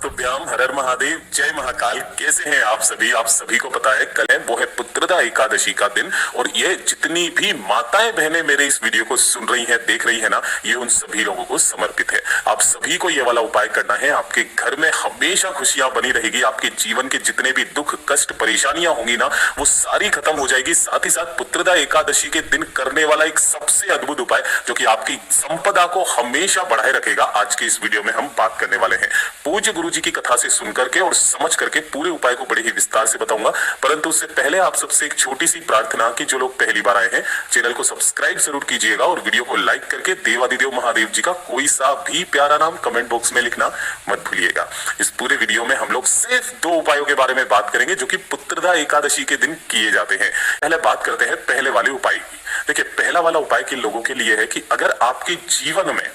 नमस्तुभ्याम, हर हर महादेव, जय महाकाल। कैसे हैं आप सभी? आप सभी को पता है कल है वो है पुत्रदा एकादशी का दिन, और ये जितनी भी माताएं बहनें मेरे इस वीडियो को सुन रही हैं, देख रही है ना, ये उन सभी लोगों को समर्पित है। आप सभी को ये वाला उपाय करना है। आपके घर में हमेशा खुशियां बनी रहेगी। आपके जीवन के जितने भी दुख कष्ट परेशानियां होंगी ना, वो सारी खत्म हो जाएगी। साथ ही साथ पुत्रदा एकादशी के दिन करने वाला एक सबसे अद्भुत उपाय जो कि आपकी संपदा को हमेशा बढ़ाए रखेगा, आज के इस वीडियो में हम बात करने वाले हैं। पूज्य गुरु जी की कथा से सुन करके और समझ करके पूरे उपाय को बड़े ही विस्तार से बताऊंगा, परंतु उससे पहले आप सबसे एक छोटी सी प्रार्थना कि जो लोग पहली बार आए हैं, चैनल को सब्सक्राइब जरूर कीजिएगा और वीडियो को लाइक करके देवादिदेव महादेव जी का कोई सा भी प्यारा नाम कमेंट बॉक्स में लिखना मत भूलिएगा। इस पूरे वीडियो में हम लोग सिर्फ 2 उपायों के बारे में बात करेंगे जो कि पुत्रदा एकादशी के दिन किए जाते हैं। पहले बात करते हैं पहले वाले उपाय की। देखिए, पहला वाला उपाय के लोगों के लिए है कि अगर आपके जीवन में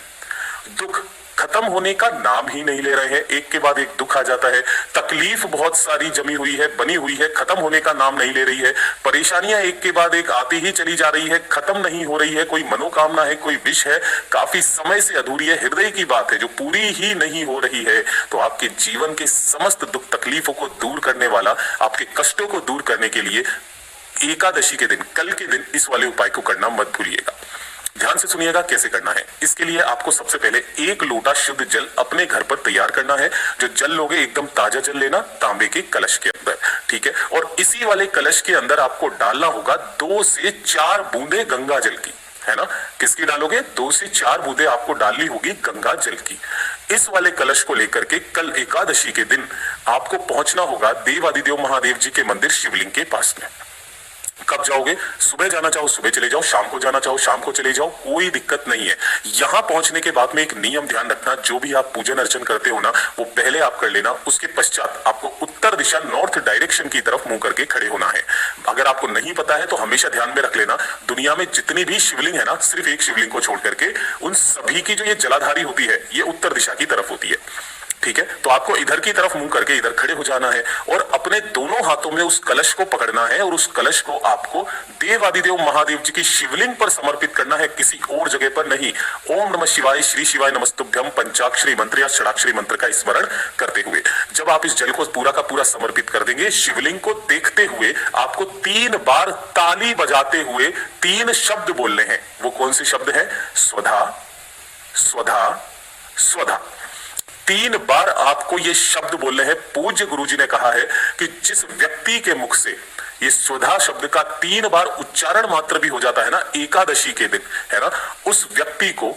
दुख खत्म होने का नाम ही नहीं ले रहे हैं, एक के बाद एक दुख आ जाता है, तकलीफ बहुत सारी जमी हुई है, बनी हुई है, खत्म होने का नाम नहीं ले रही है, परेशानियां एक के बाद एक आती ही चली जा रही है, खत्म नहीं हो रही है, कोई मनोकामना है, कोई विश है, काफी समय से अधूरी है, हृदय की बात है जो पूरी ही नहीं हो रही है, तो आपके जीवन के समस्त दुख तकलीफों को दूर करने वाला, आपके कष्टों को दूर करने के लिए एकादशी के दिन, कल के दिन इस वाले उपाय को करना मत भूलिएगा। ध्यान से सुनिएगा कैसे करना है। इसके लिए आपको सबसे पहले 1 लोटा शुद्ध जल अपने घर पर तैयार करना है। जो जल लोगे एकदम ताजा जल लेना, तांबे के कलश के अंदर, ठीक है। और इसी वाले कलश के अंदर आपको डालना होगा 2 से 4 बूंदे गंगा जल की, है ना। किसकी डालोगे? 2 से 4 बूंदे आपको डालनी होगी गंगा जल की। इस वाले कलश को लेकर के कल एकादशी के दिन आपको पहुंचना होगा देवादिदेव महादेव जी के मंदिर शिवलिंग के पास में। कब जाओगे? सुबह जाना चाहो सुबह चले जाओ, शाम को जाना चाहो शाम को चले जाओ, कोई दिक्कत नहीं है। यहां पहुंचने के बाद में एक नियम ध्यान रखना, जो भी आप पूजन अर्चन करते हो ना, वो पहले आप कर लेना। उसके पश्चात आपको उत्तर दिशा, नॉर्थ डायरेक्शन की तरफ मुंह करके खड़े होना है। अगर आपको नहीं पता है तो हमेशा ध्यान में रख लेना, दुनिया में जितनी भी शिवलिंग है ना, सिर्फ एक शिवलिंग को छोड़ करके उन सभी की जो ये जलाधारी होती है, ये उत्तर दिशा की तरफ होती है, ठीक है। तो आपको इधर की तरफ मुंह करके इधर खड़े हो जाना है और अपने दोनों हाथों में उस कलश को पकड़ना है और उस कलश को आपको देवादिदेव महादेव जी की शिवलिंग पर समर्पित करना है, किसी और जगह पर नहीं। ओम नमः शिवाय, श्री शिवाय नमस्तुभ्यम पंचाक्षरी मंत्र या षडाक्षरी मंत्र का स्मरण करते हुए जब आप इस जल को पूरा का पूरा समर्पित कर देंगे, शिवलिंग को देखते हुए आपको 3 बार ताली बजाते हुए 3 शब्द बोलने हैं। वो कौन से शब्द हैं? स्वधा स्वधा स्वधा। 3 बार आपको ये शब्द बोलने हैं। पूज्य गुरुजी ने कहा है कि जिस व्यक्ति के मुख से ये स्वधा शब्द का 3 बार उच्चारण मात्र भी हो जाता है ना एकादशी के दिन, है ना, उस व्यक्ति को,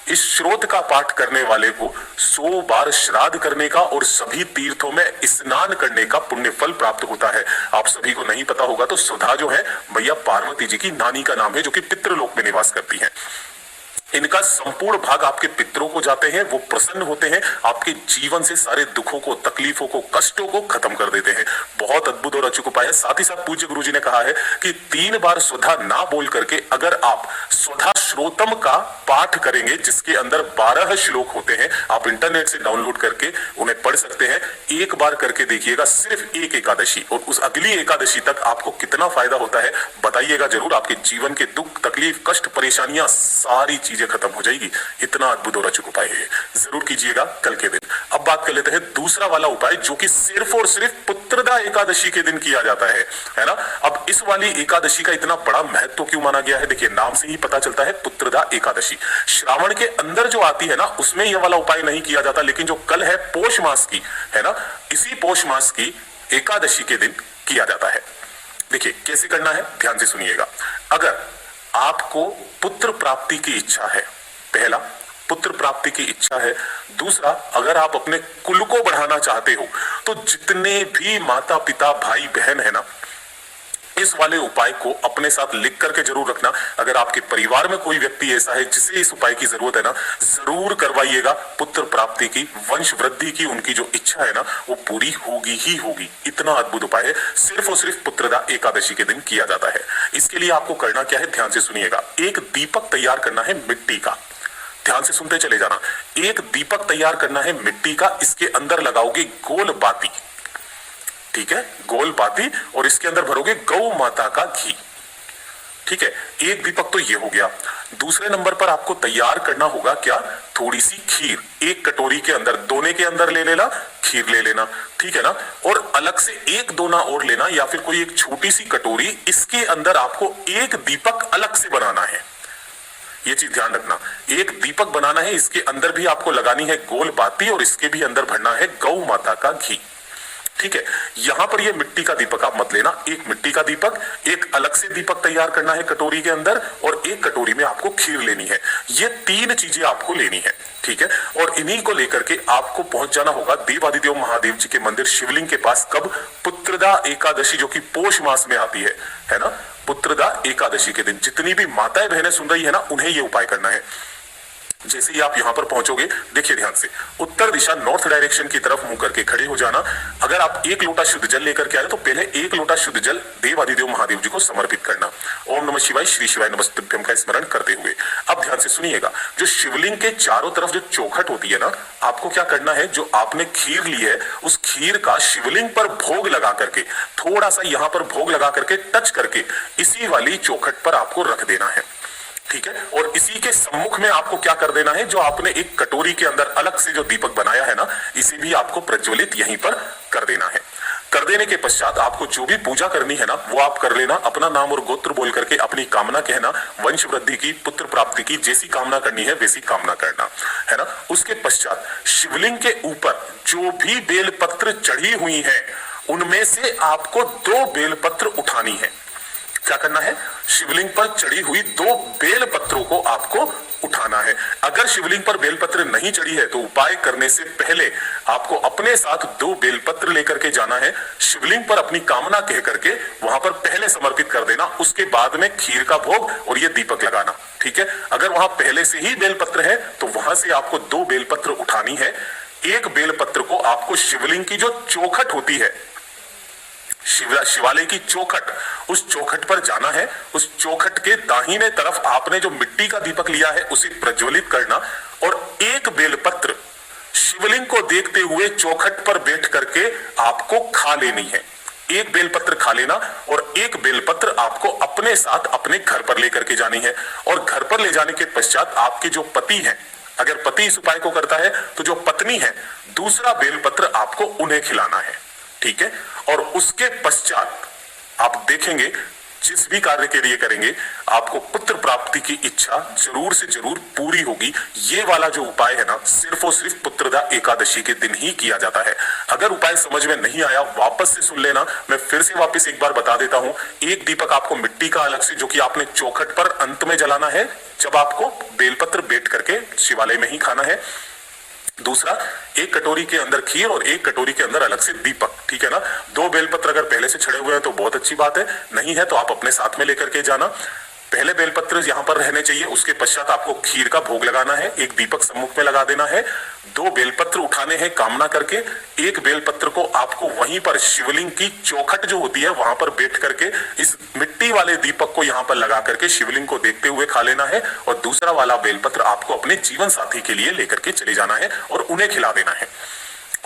इस श्रोत का पाठ करने वाले को 100 बार श्राद्ध करने का और सभी तीर्थों में स्नान करने का पुण्य फल प्राप्त होता है। आप सभी को नहीं पता होगा तो स्वधा जो है मैया पार्वती जी की नानी का नाम है, जो कि पितृलोक में निवास करती है। इनका संपूर्ण भाग आपके पितरों को जाते हैं, वो प्रसन्न होते हैं, आपके जीवन से सारे दुखों को, तकलीफों को, कष्टों को खत्म कर देते हैं। बहुत अद्भुत और अचूक उपाय है। साथ ही साथ पूज्य गुरुजी ने कहा है कि 3 बार स्वधा ना बोल करके अगर आप स्वधा श्रोतम का पाठ करेंगे, जिसके अंदर 12 श्लोक होते हैं, आप इंटरनेट से डाउनलोड करके उन्हें पढ़ सकते हैं। एक बार करके देखिएगा, सिर्फ एक एकादशी, और उस अगली एकादशी तक आपको कितना फायदा होता है बताइएगा जरूर। आपके जीवन के दुख तकलीफ कष्ट परेशानियां सारी चीजें खत्म हो जाएगी। इतना अद्भुत और अचूक उपाय है, जरूर कीजिएगा कल के दिन। अब बात कर लेते हैं दूसरा वाला उपाय जो कि सिर्फ और सिर्फ पुत्रदा एकादशी के दिन किया जाता है ना। अब इस वाली एकादशी का इतना बड़ा महत्व क्यों माना गया है? देखिए, नाम से ही पता चलता है पुत्रदा एकादशी। श्रावण के अंदर जो आती है ना, उसमें यह वाला उपाय नहीं किया जाता, लेकिन जो कल है पौष मास की, है ना, इसी पौष मास की एकादशी के दिन किया जाता है। देखिए कैसे करना है, ध्यान से सुनिएगा। अगर आपको पुत्र प्राप्ति की इच्छा है, पहला पुत्र प्राप्ति की इच्छा है, दूसरा अगर आप अपने कुल को बढ़ाना चाहते हो, तो जितने भी माता पिता भाई बहन है ना, इस वाले उपाय को अपने साथ लिख करके जरूर रखना। अगर आपके परिवार में कोई व्यक्ति ऐसा है जिसे इस उपाय की जरूरत है ना, जरूर करवाइएगा। पुत्र प्राप्ति की, वंश वृद्धि की उनकी जो इच्छा है ना, वो पूरी होगी ही होगी। इतना अद्भुत उपाय है, सिर्फ और सिर्फ पुत्रदा एकादशी के दिन किया जाता है। इसके लिए आपको करना क्या है, ध्यान से सुनिएगा। एक दीपक तैयार करना है मिट्टी का, ध्यान से सुनते चले जाना। एक दीपक तैयार करना है मिट्टी का, इसके अंदर लगाओगे गोल बाती, ठीक है, गोल बाती, और इसके अंदर भरोगे गौ माता का घी, ठीक है। एक दीपक तो ये हो गया। दूसरे नंबर पर आपको तैयार करना होगा क्या, थोड़ी सी खीर, एक कटोरी के अंदर, दोने के अंदर ले लेना, खीर ले लेना, ठीक है ना। और अलग से एक दोना और लेना या फिर कोई एक छोटी सी कटोरी, इसके अंदर आपको एक दीपक अलग से बनाना है। ये चीज ध्यान रखना, एक दीपक बनाना है, इसके अंदर भी आपको लगानी है गोल बाती और इसके भी अंदर भरना है गौ माता का घी, ठीक है। यहां पर ये मिट्टी का दीपक आप मत लेना, एक मिट्टी का दीपक, एक अलग से दीपक तैयार करना है कटोरी के अंदर, और एक कटोरी में आपको खीर लेनी है। ये तीन चीजें आपको लेनी है, ठीक है। और इन्हीं को लेकर के आपको पहुंच जाना होगा देवादिदेव महादेव जी के मंदिर शिवलिंग के पास। कब, पुत्रदा एकादशी, जो कि पोष मास में आती है ना, पुत्रदा एकादशी के दिन। जितनी भी माताएं बहनें सुन रही है ना, उन्हें ये उपाय करना है। जैसे ही आप यहां पर पहुंचोगे, देखिए ध्यान से, उत्तर दिशा नॉर्थ डायरेक्शन की तरफ मुंह करके खड़े हो जाना। अगर आप एक लोटा शुद्ध जल लेकर के आए तो पहले एक लोटा शुद्ध जल देवादिदेव महादेव जी को समर्पित करना। ओम नमः शिवाय, श्री शिवाय नमस्तुभ्यम का स्मरण करते हुए अब ध्यान से सुनिएगा। जो शिवलिंग के चारों तरफ जो चौखट होती है ना, आपको क्या करना है, जो आपने खीर ली है उस खीर का शिवलिंग पर भोग लगा करके, थोड़ा सा यहां पर भोग लगा करके टच करके इसी वाली चौखट पर आपको रख देना है, ठीक है। और इसी के सम्मुख में आपको क्या कर देना है, जो आपने एक कटोरी के अंदर अलग से जो दीपक बनाया है ना, इसे भी आपको प्रज्वलित यहीं पर कर देना है। कर देने के पश्चात आपको जो भी पूजा करनी है ना, वो आप कर लेना। अपना नाम और गोत्र बोल करके अपनी कामना कहना, वंश वृद्धि की, पुत्र प्राप्ति की, जैसी कामना करनी है वैसी कामना करना, है ना। उसके पश्चात शिवलिंग के ऊपर जो भी बेलपत्र चढ़ी हुई है, उनमें से आपको 2 बेलपत्र उठानी है। क्या करना है, शिवलिंग पर चढ़ी हुई 2 बेलपत्रों को आपको उठाना है। अगर शिवलिंग पर बेलपत्र नहीं चढ़ी है तो उपाय करने से पहले आपको अपने साथ 2 बेलपत्र लेकर के जाना है। शिवलिंग पर अपनी कामना कह करके वहां पर पहले समर्पित कर देना, उसके बाद में खीर का भोग और ये दीपक लगाना, ठीक है। अगर वहां पहले से ही बेलपत्र है तो वहां से आपको 2 बेलपत्र उठानी है। एक बेलपत्र को आपको शिवलिंग की जो चौखट होती है, शिवालय की चौखट, उस चौखट पर जाना है। उस चौखट के दाहिने तरफ आपने जो मिट्टी का दीपक लिया है उसे प्रज्वलित करना, और एक बेलपत्र शिवलिंग को देखते हुए चौखट पर बैठ करके आपको खा लेनी है। एक बेलपत्र खा लेना और एक बेलपत्र आपको अपने साथ अपने घर पर लेकर के जानी है। और घर पर ले जाने के पश्चात आपके जो पति हैं, अगर पति इस उपाय को करता है तो जो पत्नी है, दूसरा बेलपत्र आपको उन्हें खिलाना है, ठीक है। और उसके पश्चात आप देखेंगे, जिस भी कार्य के लिए करेंगे, आपको पुत्र प्राप्ति की इच्छा जरूर से जरूर पूरी होगी। ये वाला जो उपाय है ना, सिर्फ और सिर्फ पुत्रदा एकादशी के दिन ही किया जाता है। अगर उपाय समझ में नहीं आया, वापस से सुन लेना, मैं फिर से वापस एक बार बता देता हूं। एक दीपक आपको मिट्टी का अलग से, जो कि आपने चौखट पर अंत में जलाना है, जब आपको बेलपत्र बैठ करके शिवालय में ही खाना है। दूसरा, एक कटोरी के अंदर खीर और एक कटोरी के अंदर अलग से दीपक, ठीक है ना। 2 बेलपत्र अगर पहले से छड़े हुए हैं तो बहुत अच्छी बात है, नहीं है तो आप अपने साथ में लेकर के जाना। पहले बेलपत्र यहां पर रहने चाहिए, उसके पश्चात आपको खीर का भोग लगाना है, एक दीपक सम्मुख में लगा देना है, 2 बेलपत्र उठाने हैं कामना करके। एक बेलपत्र को आपको वहीं पर शिवलिंग की चौखट जो होती है वहां पर बैठ करके इस मिट्टी वाले दीपक को यहां पर लगा करके शिवलिंग को देखते हुए खा लेना है। और दूसरा वाला बेलपत्र आपको अपने जीवन साथी के लिए लेकर के चले जाना है और उन्हें खिला देना है।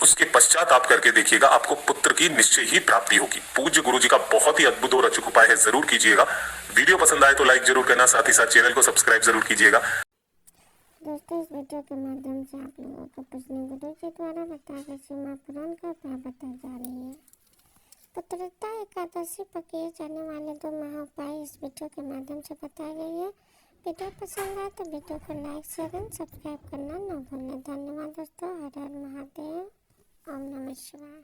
उसके पश्चात आप करके देखिएगा, आपको पुत्र की निश्चय ही प्राप्ति होगी। पूज्य गुरु जी का बहुत ही अद्भुत और अचूक उपाय है, जरूर कीजिएगा। वीडियो पसंद आए तो लाइक जरूर करना, साथ ही साथ चैनल को सब्सक्राइब जरूर कीजिएगा। दोस्तों, इस वीडियो के माध्यम से आप लोगों को प्रश्न गुरु जी द्वारा बताकर सीमा पुराण का उपाय बताई जा रही है। पुत्रदा एकादशी पर किए जाने वाले 2 महा उपाय इस वीडियो के माध्यम से बताई गई है। वीडियो पसंद आए तो वीडियो को लाइक शेयर एंड सब्सक्राइब करना न भूलें। धन्यवाद दोस्तों। हर हर महादेव। ओम नमः शिवाय।